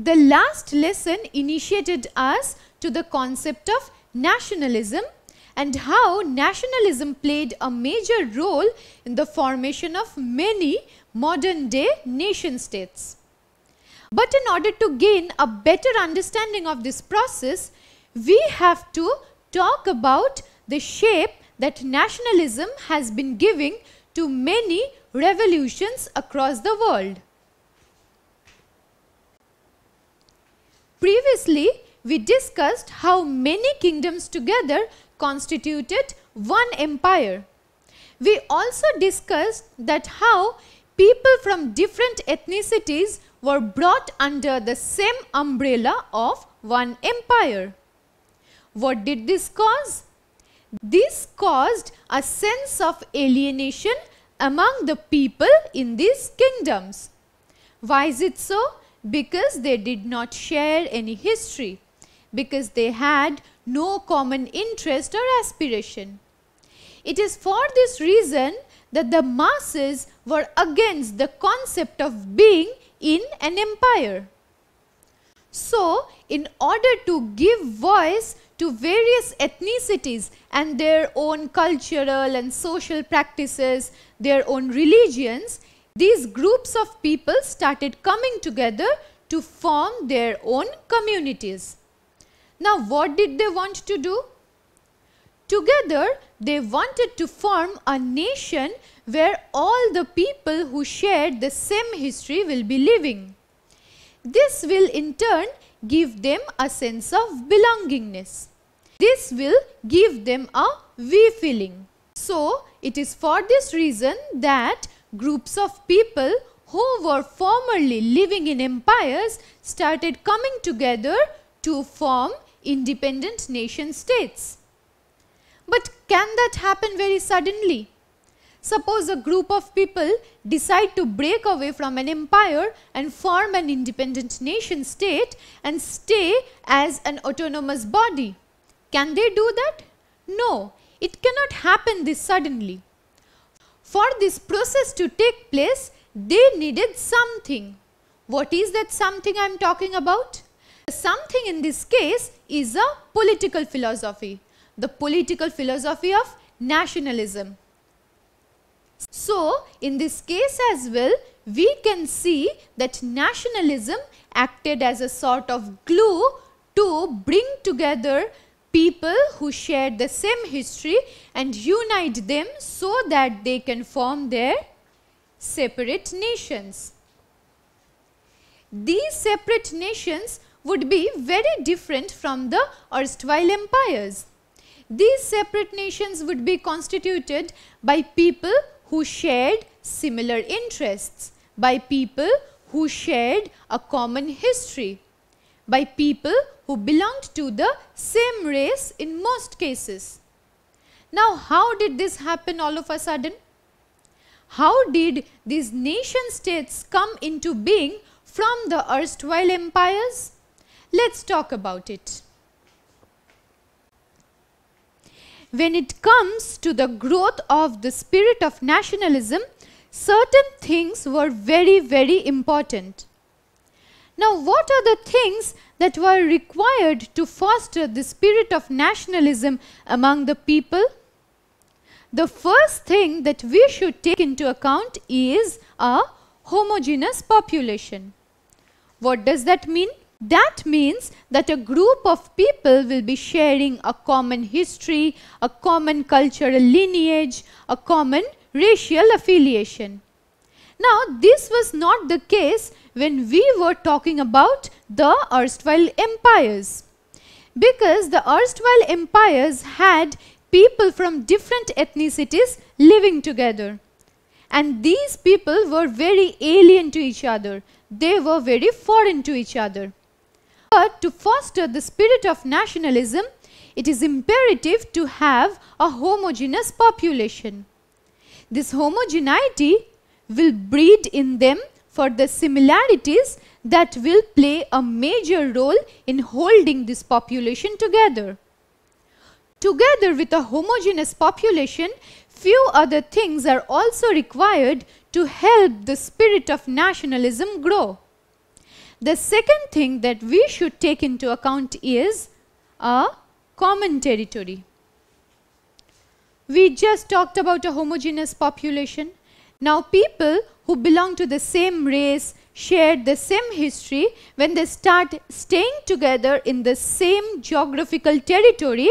The last lesson initiated us to the concept of nationalism and how nationalism played a major role in the formation of many modern day nation states. But in order to gain a better understanding of this process, we have to talk about the shape that nationalism has been giving to many revolutions across the world. Previously, we discussed how many kingdoms together constituted one empire. We also discussed that how people from different ethnicities were brought under the same umbrella of one empire. What did this cause? This caused a sense of alienation among the people in these kingdoms. Why is it so? Because they did not share any history, because they had no common interest or aspiration. It is for this reason that the masses were against the concept of being in an empire. So, in order to give voice to various ethnicities and their own cultural and social practices, their own religions, these groups of people started coming together to form their own communities. Now, what did they want to do? Together, they wanted to form a nation where all the people who shared the same history will be living. This will in turn give them a sense of belongingness. This will give them a we feeling. So, it is for this reason that groups of people who were formerly living in empires started coming together to form independent nation states. But can that happen very suddenly? Suppose a group of people decide to break away from an empire and form an independent nation state and stay as an autonomous body. Can they do that? No, it cannot happen this suddenly. For this process to take place, they needed something. What is that something I am talking about? Something in this case is a political philosophy, the political philosophy of nationalism. So, in this case as well, we can see that nationalism acted as a sort of glue to bring together people who shared the same history and unite them so that they can form their separate nations. These separate nations would be very different from the erstwhile empires. These separate nations would be constituted by people who shared similar interests, by people who shared a common history, by people who belonged to the same race in most cases. Now, how did this happen all of a sudden? How did these nation states come into being from the erstwhile empires? Let's talk about it. When it comes to the growth of the spirit of nationalism, certain things were very important. Now, what are the things that were required to foster the spirit of nationalism among the people? The first thing that we should take into account is a homogeneous population. What does that mean? That means that a group of people will be sharing a common history, a common cultural lineage, a common racial affiliation. Now, this was not the case when we were talking about the erstwhile empires, because the erstwhile empires had people from different ethnicities living together, and these people were very alien to each other. They were very foreign to each other. But to foster the spirit of nationalism, it is imperative to have a homogeneous population. This homogeneity will breed in them for the similarities that will play a major role in holding this population together. Together with a homogeneous population, few other things are also required to help the spirit of nationalism grow. The second thing that we should take into account is a common territory. We just talked about a homogeneous population. Now people who belong to the same race, share the same history, when they start staying together in the same geographical territory,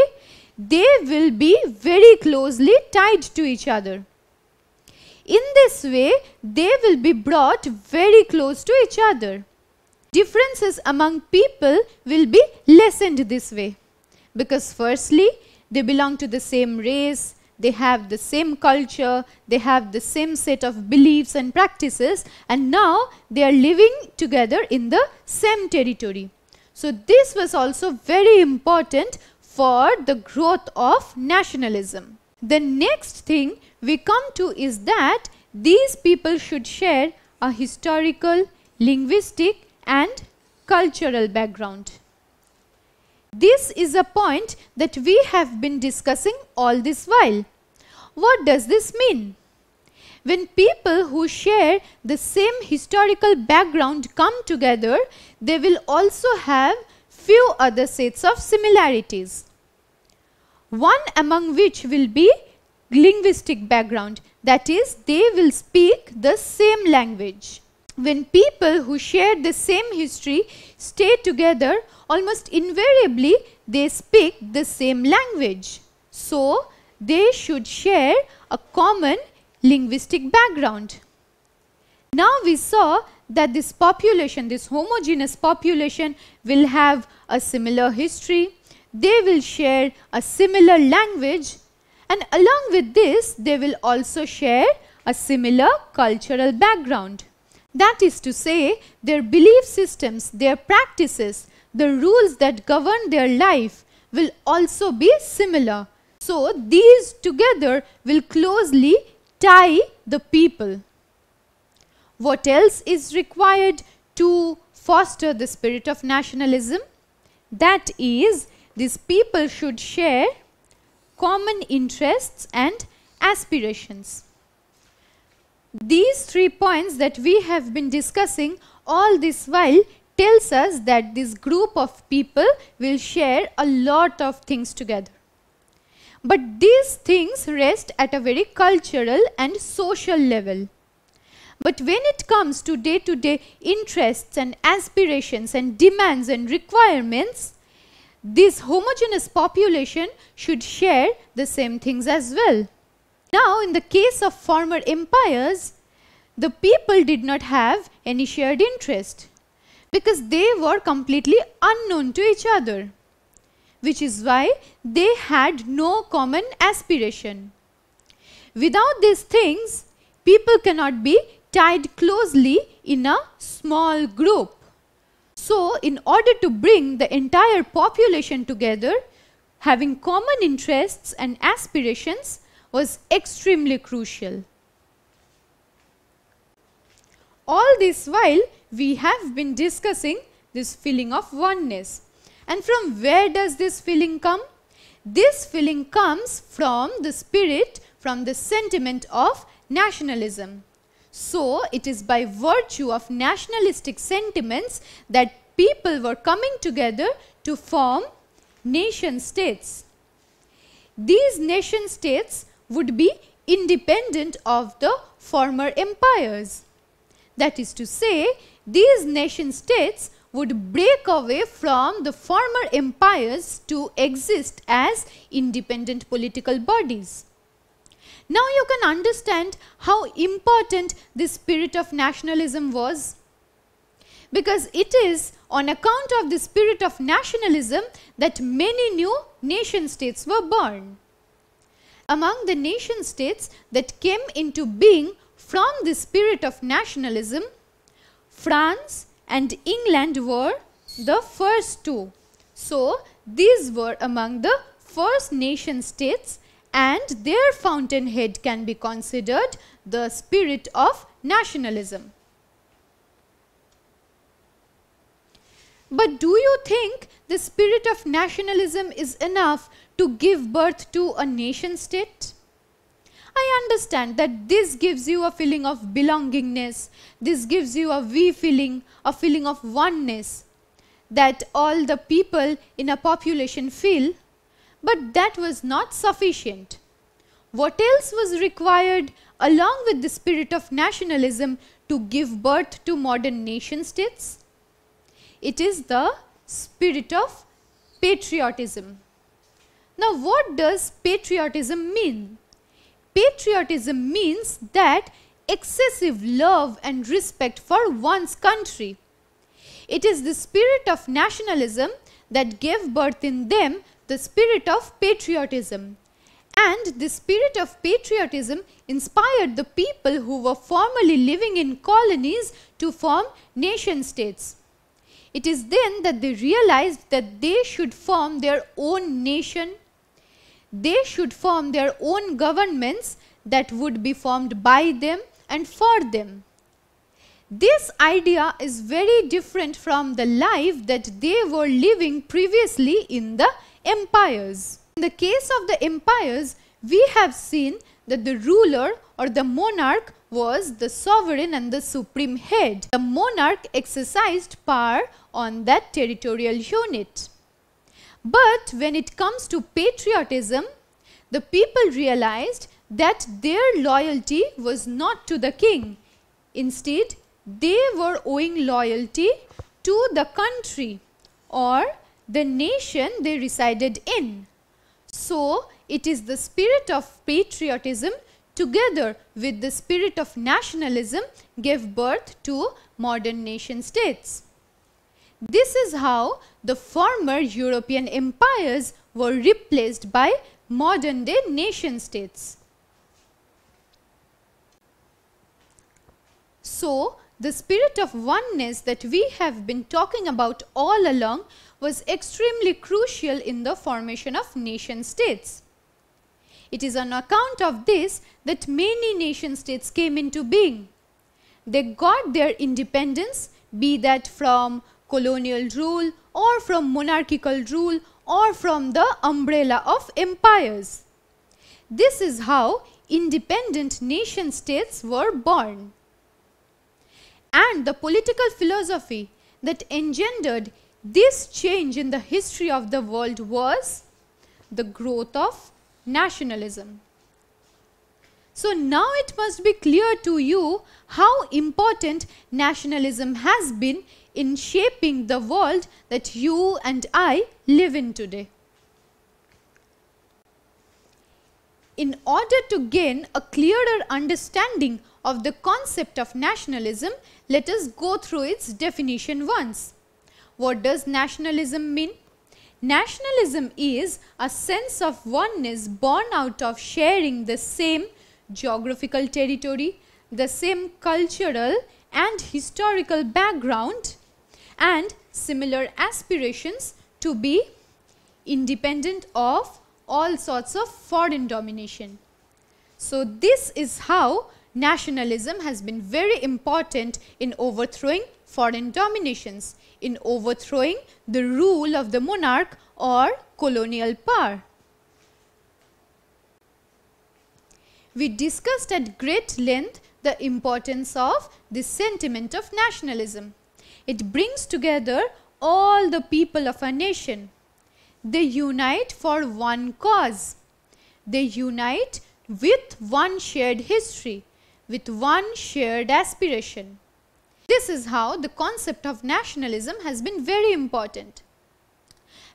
they will be very closely tied to each other. In this way, they will be brought very close to each other. Differences among people will be lessened this way, because firstly, they belong to the same race, they have the same culture, they have the same set of beliefs and practices, and now they are living together in the same territory. So this was also very important for the growth of nationalism. The next thing we come to is that these people should share a historical, linguistic and cultural background. This is a point that we have been discussing all this while. What does this mean? When people who share the same historical background come together, they will also have few other sets of similarities. One among which will be linguistic background, that is, they will speak the same language. When people who share the same history stay together, almost invariably they speak the same language. So they should share a common linguistic background. Now we saw that this population, this homogeneous population, will have a similar history, they will share a similar language, and along with this they will also share a similar cultural background. That is to say, their belief systems, their practices, the rules that govern their life will also be similar. So these together will closely tie the people. What else is required to foster the spirit of nationalism? That is, these people should share common interests and aspirations. These 3 points that we have been discussing all this while tells us that this group of people will share a lot of things together. But these things rest at a very cultural and social level. But when it comes to day-to-day interests and aspirations and demands and requirements, this homogeneous population should share the same things as well. Now, in the case of former empires, the people did not have any shared interest because they were completely unknown to each other, which is why they had no common aspiration. Without these things, people cannot be tied closely in a small group. So, in order to bring the entire population together, having common interests and aspirations was extremely crucial. All this while, we have been discussing this feeling of oneness. And from where does this feeling come? This feeling comes from the spirit, from the sentiment of nationalism. So, it is by virtue of nationalistic sentiments that people were coming together to form nation states. These nation states would be independent of the former empires. That is to say, these nation states would break away from the former empires to exist as independent political bodies. Now you can understand how important this spirit of nationalism was, because it is on account of the spirit of nationalism that many new nation states were born. Among the nation states that came into being from the spirit of nationalism, France and England were the first two. So these were among the first nation states, and their fountainhead can be considered the spirit of nationalism. But do you think the spirit of nationalism is enough to give birth to a nation state? I understand that this gives you a feeling of belongingness, this gives you a we feeling, a feeling of oneness that all the people in a population feel, but that was not sufficient. What else was required along with the spirit of nationalism to give birth to modern nation states? It is the spirit of patriotism. Now, what does patriotism mean? Patriotism means that excessive love and respect for one's country. It is the spirit of nationalism that gave birth in them the spirit of patriotism. And the spirit of patriotism inspired the people who were formerly living in colonies to form nation states. It is then that they realized that they should form their own nation. They should form their own governments that would be formed by them and for them. This idea is very different from the life that they were living previously in the empires. In the case of the empires, we have seen that the ruler or the monarch was the sovereign and the supreme head. The monarch exercised power on that territorial unit. But when it comes to patriotism, the people realized that their loyalty was not to the king. Instead, they were owing loyalty to the country or the nation they resided in. So, it is the spirit of patriotism together with the spirit of nationalism gave birth to modern nation states. This is how the former European empires were replaced by modern day nation states. So, the spirit of oneness that we have been talking about all along was extremely crucial in the formation of nation states. It is on account of this that many nation states came into being. They got their independence, be that from colonial rule or from monarchical rule or from the umbrella of empires. This is how independent nation states were born. And the political philosophy that engendered this change in the history of the world was the growth of nationalism. So now it must be clear to you how important nationalism has been in shaping the world that you and I live in today. In order to gain a clearer understanding of the concept of nationalism, let us go through its definition once. What does nationalism mean? Nationalism is a sense of oneness born out of sharing the same geographical territory, the same cultural and historical background, and similar aspirations to be independent of all sorts of foreign domination. So this is how nationalism has been very important in overthrowing foreign dominations, in overthrowing the rule of the monarch or colonial power. We discussed at great length the importance of this sentiment of nationalism. It brings together all the people of a nation. They unite for one cause. They unite with one shared history, with one shared aspiration. This is how the concept of nationalism has been very important.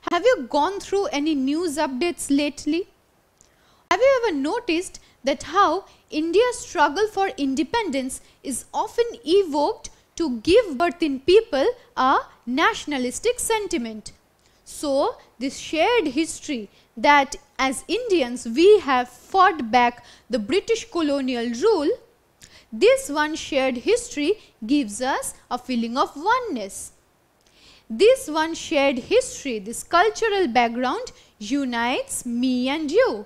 Have you gone through any news updates lately? Have you ever noticed that how India's struggle for independence is often evoked to give birth in people a nationalistic sentiment? So, this shared history that as Indians we have fought back the British colonial rule, this one shared history gives us a feeling of oneness. This one shared history, this cultural background unites me and you.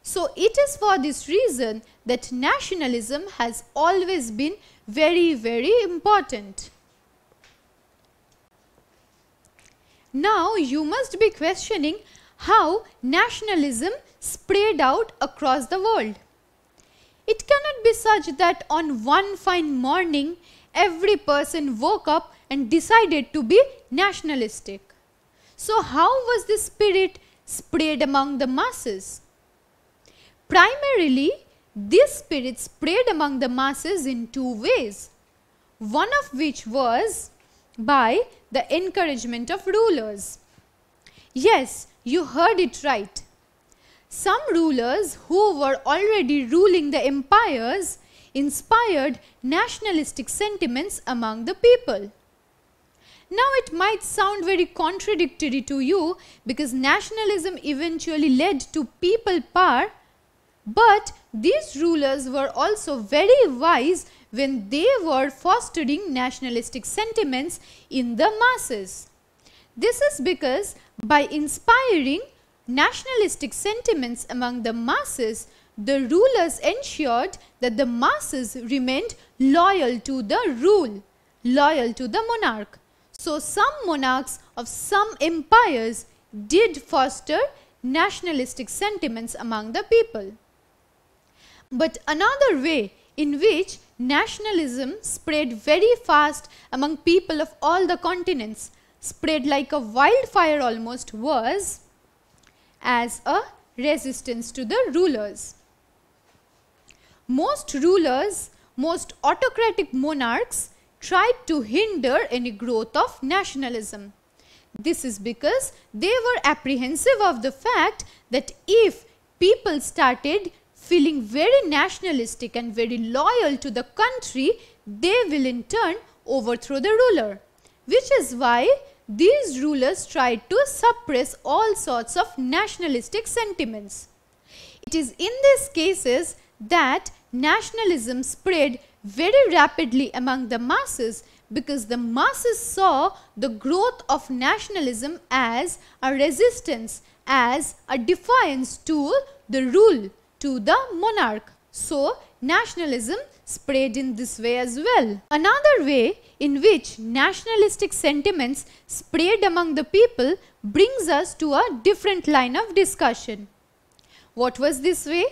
So it is for this reason that nationalism has always been very, very important. Now you must be questioning how nationalism spread out across the world. It cannot be such that on one fine morning every person woke up and decided to be nationalistic. So how was this spirit spread among the masses? Primarily, this spirit spread among the masses in two ways, one of which was by the encouragement of rulers. Yes, you heard it right. Some rulers who were already ruling the empires inspired nationalistic sentiments among the people. Now it might sound very contradictory to you because nationalism eventually led to people power, but these rulers were also very wise when they were fostering nationalistic sentiments in the masses. This is because by inspiring nationalistic sentiments among the masses, the rulers ensured that the masses remained loyal to the rule, loyal to the monarch. So some monarchs of some empires did foster nationalistic sentiments among the people. But another way in which nationalism spread very fast among people of all the continents, spread like a wildfire almost, was as a resistance to the rulers. Most rulers, most autocratic monarchs tried to hinder any growth of nationalism. This is because they were apprehensive of the fact that if people started feeling very nationalistic and very loyal to the country, they will in turn overthrow the ruler, which is why these rulers tried to suppress all sorts of nationalistic sentiments. It is in these cases that nationalism spread very rapidly among the masses because the masses saw the growth of nationalism as a resistance, as a defiance to the rule, to the monarch. So nationalism spread in this way as well. Another way in which nationalistic sentiments spread among the people brings us to a different line of discussion. What was this way?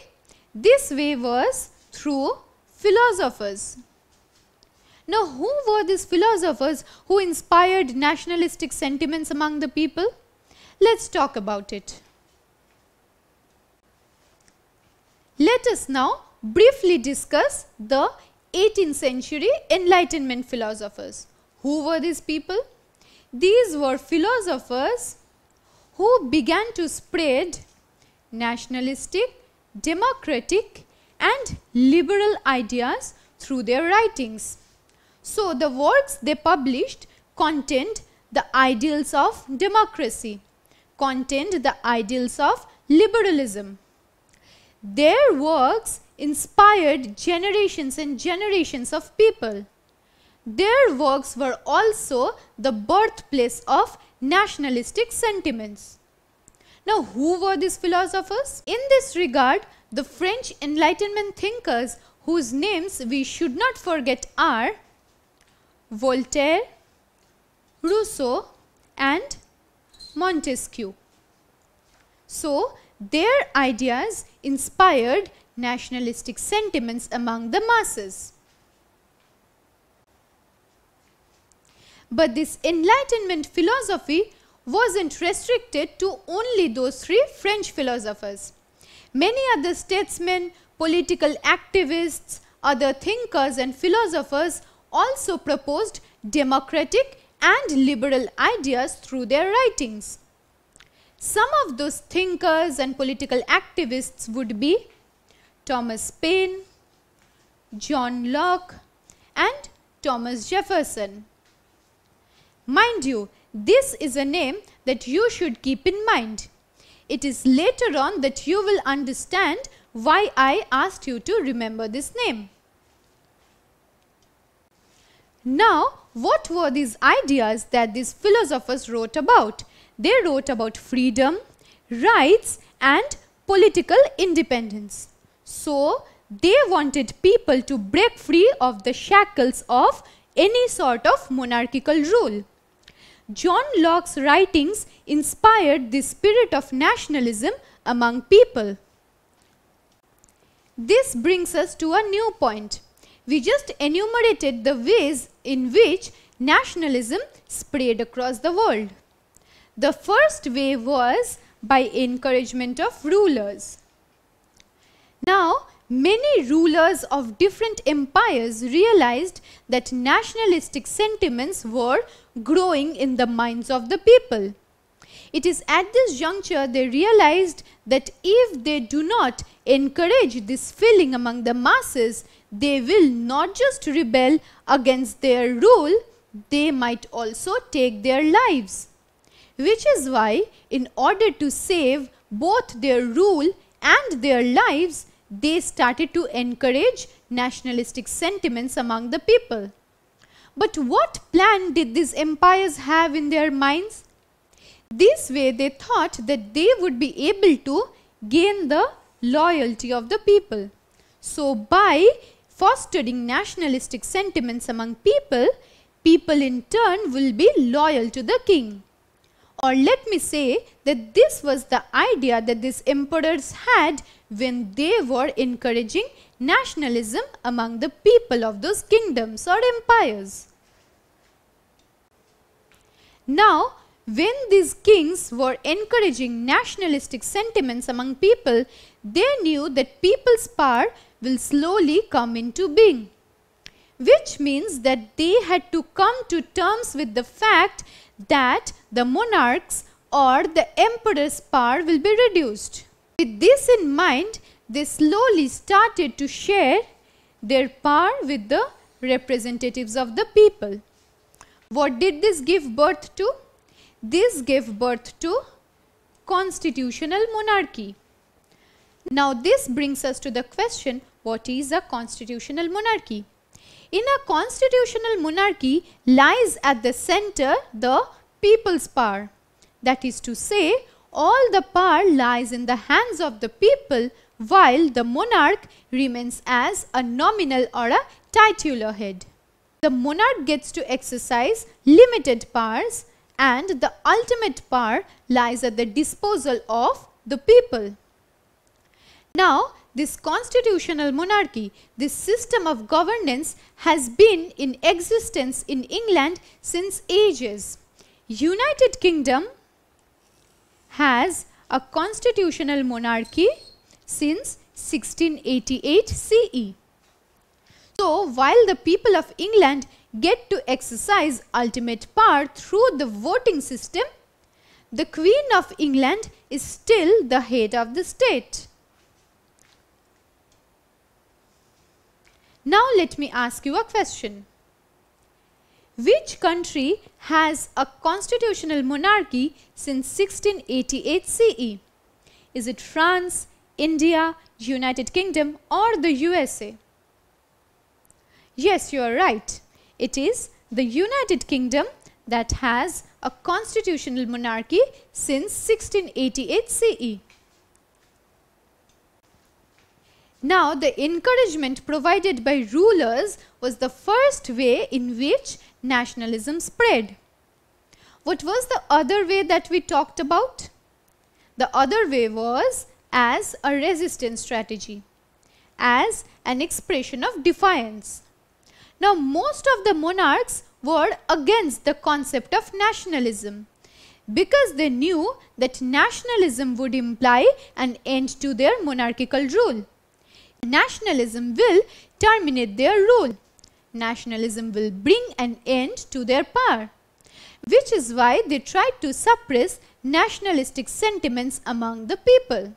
This way was through philosophers. Now, who were these philosophers who inspired nationalistic sentiments among the people? Let's talk about it. Let us now briefly discuss the 18th century Enlightenment philosophers. Who were these people? These were philosophers who began to spread nationalistic, democratic and liberal ideas through their writings. So the works they published contained the ideals of democracy, contained the ideals of liberalism. Their works inspired generations and generations of people. Their works were also the birthplace of nationalistic sentiments. Now, who were these philosophers? In this regard, the French Enlightenment thinkers whose names we should not forget are Voltaire, Rousseau and Montesquieu. So, their ideas inspired nationalistic sentiments among the masses. But this Enlightenment philosophy wasn't restricted to only those three French philosophers. Many other statesmen, political activists, other thinkers and philosophers also proposed democratic and liberal ideas through their writings. Some of those thinkers and political activists would be Thomas Paine, John Locke and Thomas Jefferson. Mind you, this is a name that you should keep in mind. It is later on that you will understand why I asked you to remember this name. Now, what were these ideas that these philosophers wrote about? They wrote about freedom, rights and political independence. So, they wanted people to break free of the shackles of any sort of monarchical rule. John Locke's writings inspired the spirit of nationalism among people. This brings us to a new point. We just enumerated the ways in which nationalism spread across the world. The first way was by encouragement of rulers. Now, many rulers of different empires realized that nationalistic sentiments were growing in the minds of the people. It is at this juncture they realized that if they do not encourage this feeling among the masses, they will not just rebel against their rule, they might also take their lives. Which is why, in order to save both their rule and their lives, they started to encourage nationalistic sentiments among the people. But what plan did these empires have in their minds? This way they thought that they would be able to gain the loyalty of the people. So by fostering nationalistic sentiments among people, people in turn will be loyal to the king. Or let me say that this was the idea that these emperors had when they were encouraging nationalism among the people of those kingdoms or empires. Now, when these kings were encouraging nationalistic sentiments among people, they knew that people's power will slowly come into being. Which means that they had to come to terms with the fact that the monarch's or the emperor's power will be reduced. With this in mind, they slowly started to share their power with the representatives of the people. What did this give birth to? This gave birth to constitutional monarchy. Now this brings us to the question, what is a constitutional monarchy? In a constitutional monarchy lies at the center the people's power. That is to say, all the power lies in the hands of the people while the monarch remains as a nominal or a titular head. The monarch gets to exercise limited powers and the ultimate power lies at the disposal of the people. Now, this constitutional monarchy, this system of governance has been in existence in England since ages. United Kingdom has a constitutional monarchy since 1688 CE. So, while the people of England get to exercise ultimate power through the voting system, the Queen of England is still the head of the state. Now let me ask you a question. Which country has a constitutional monarchy since 1688 CE? Is it France, India, United Kingdom or the USA? Yes, you are right. It is the United Kingdom that has a constitutional monarchy since 1688 CE. Now, the encouragement provided by rulers was the first way in which nationalism spread. What was the other way that we talked about? The other way was as a resistance strategy, as an expression of defiance. Now, most of the monarchs were against the concept of nationalism because they knew that nationalism would imply an end to their monarchical rule. Nationalism will terminate their rule. Nationalism will bring an end to their power, which is why they tried to suppress nationalistic sentiments among the people.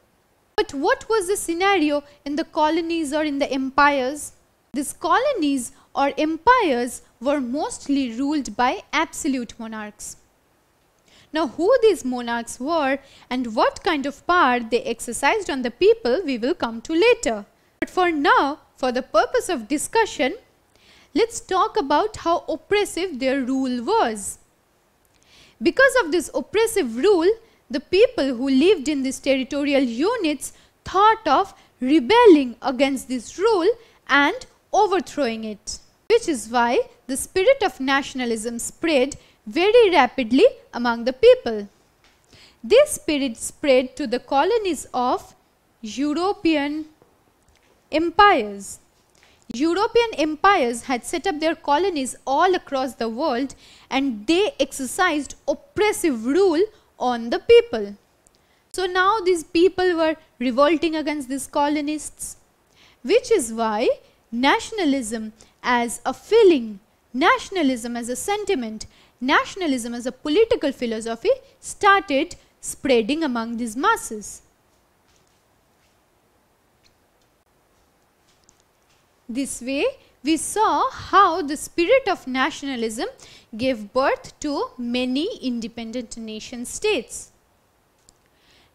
But what was the scenario in the colonies or in the empires? These colonies or empires were mostly ruled by absolute monarchs. Now, who these monarchs were and what kind of power they exercised on the people we will come to later. But for now, for the purpose of discussion, let's talk about how oppressive their rule was. Because of this oppressive rule, the people who lived in these territorial units thought of rebelling against this rule and overthrowing it, which is why the spirit of nationalism spread very rapidly among the people. This spirit spread to the colonies of European, empires. European empires had set up their colonies all across the world, and they exercised oppressive rule on the people. So now these people were revolting against these colonists, which is why nationalism as a feeling, nationalism as a sentiment, nationalism as a political philosophy started spreading among these masses. This way, we saw how the spirit of nationalism gave birth to many independent nation states.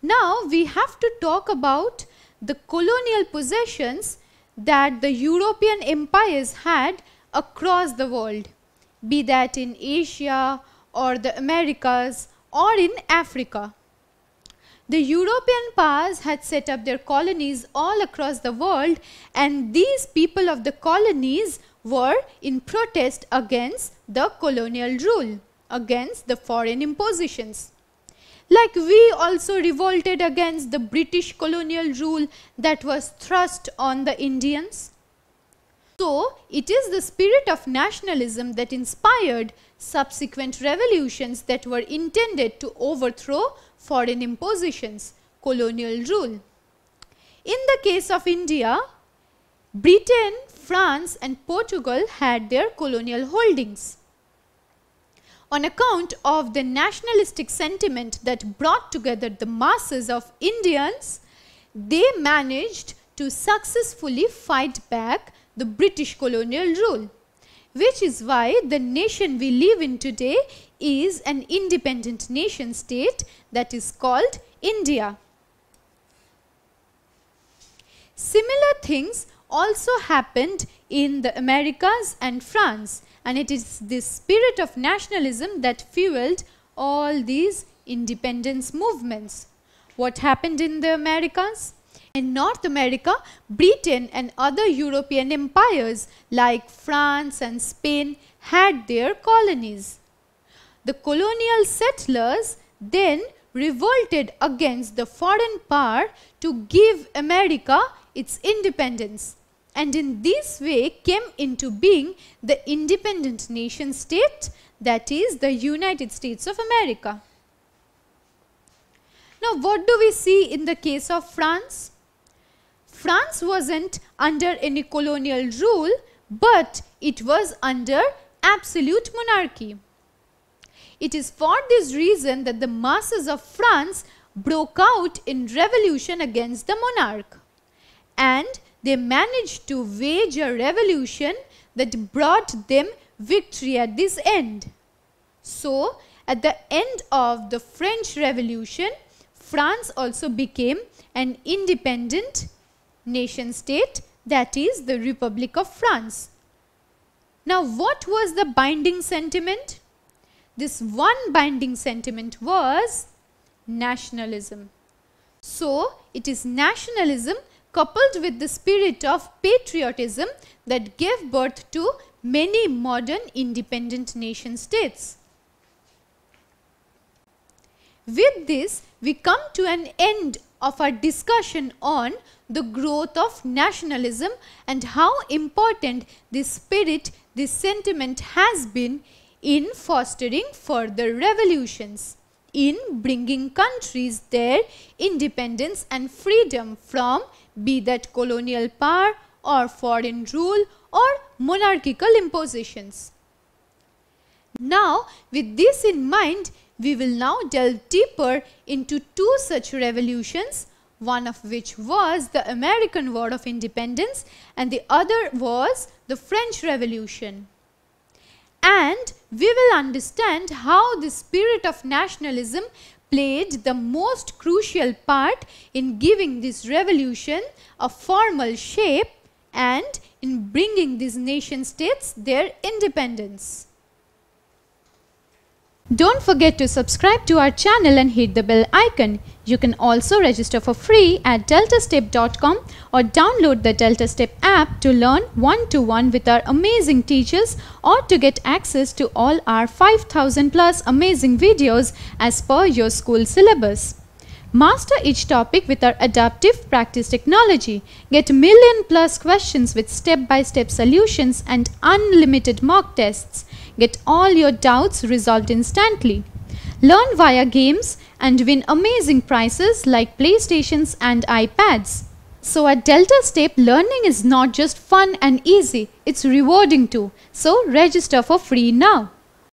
Now, we have to talk about the colonial possessions that the European empires had across the world, be that in Asia or the Americas or in Africa. The European powers had set up their colonies all across the world, and these people of the colonies were in protest against the colonial rule, against the foreign impositions. Like we also revolted against the British colonial rule that was thrust on the Indians. So, it is the spirit of nationalism that inspired subsequent revolutions that were intended to overthrow foreign impositions, colonial rule. In the case of India, Britain, France and Portugal had their colonial holdings. On account of the nationalistic sentiment that brought together the masses of Indians, they managed to successfully fight back the British colonial rule, which is why the nation we live in today is an independent nation state that is called India. Similar things also happened in the Americas and France, and it is this spirit of nationalism that fueled all these independence movements. What happened in the Americas? In North America, Britain and other European empires like France and Spain had their colonies. The colonial settlers then revolted against the foreign power to give America its independence, and in this way came into being the independent nation state, that is the United States of America. Now, what do we see in the case of France? France wasn't under any colonial rule, but it was under absolute monarchy. It is for this reason that the masses of France broke out in revolution against the monarch, and they managed to wage a revolution that brought them victory at this end. So, at the end of the French Revolution, France also became an independent nation state, that is the Republic of France. Now, what was the binding sentiment? This one binding sentiment was nationalism. So, it is nationalism coupled with the spirit of patriotism that gave birth to many modern independent nation states. With this, we come to an end of our discussion on the growth of nationalism and how important this spirit, this sentiment has been in fostering further revolutions, in bringing countries their independence and freedom from be that colonial power or foreign rule or monarchical impositions. Now, with this in mind, we will now delve deeper into two such revolutions, one of which was the American War of Independence and the other was the French Revolution. And we will understand how the spirit of nationalism played the most crucial part in giving this revolution a formal shape and in bringing these nation states their independence. Don't forget to subscribe to our channel and hit the bell icon. You can also register for free at DeltaStep.com or download the DeltaStep app to learn one-to-one with our amazing teachers or to get access to all our 5,000 plus amazing videos as per your school syllabus. Master each topic with our adaptive practice technology. Get million+ questions with step-by-step solutions and unlimited mock tests. Get all your doubts resolved instantly. Learn via games and win amazing prizes like PlayStations and iPads. So at DeltaStep, learning is not just fun and easy, it's rewarding too. So register for free now.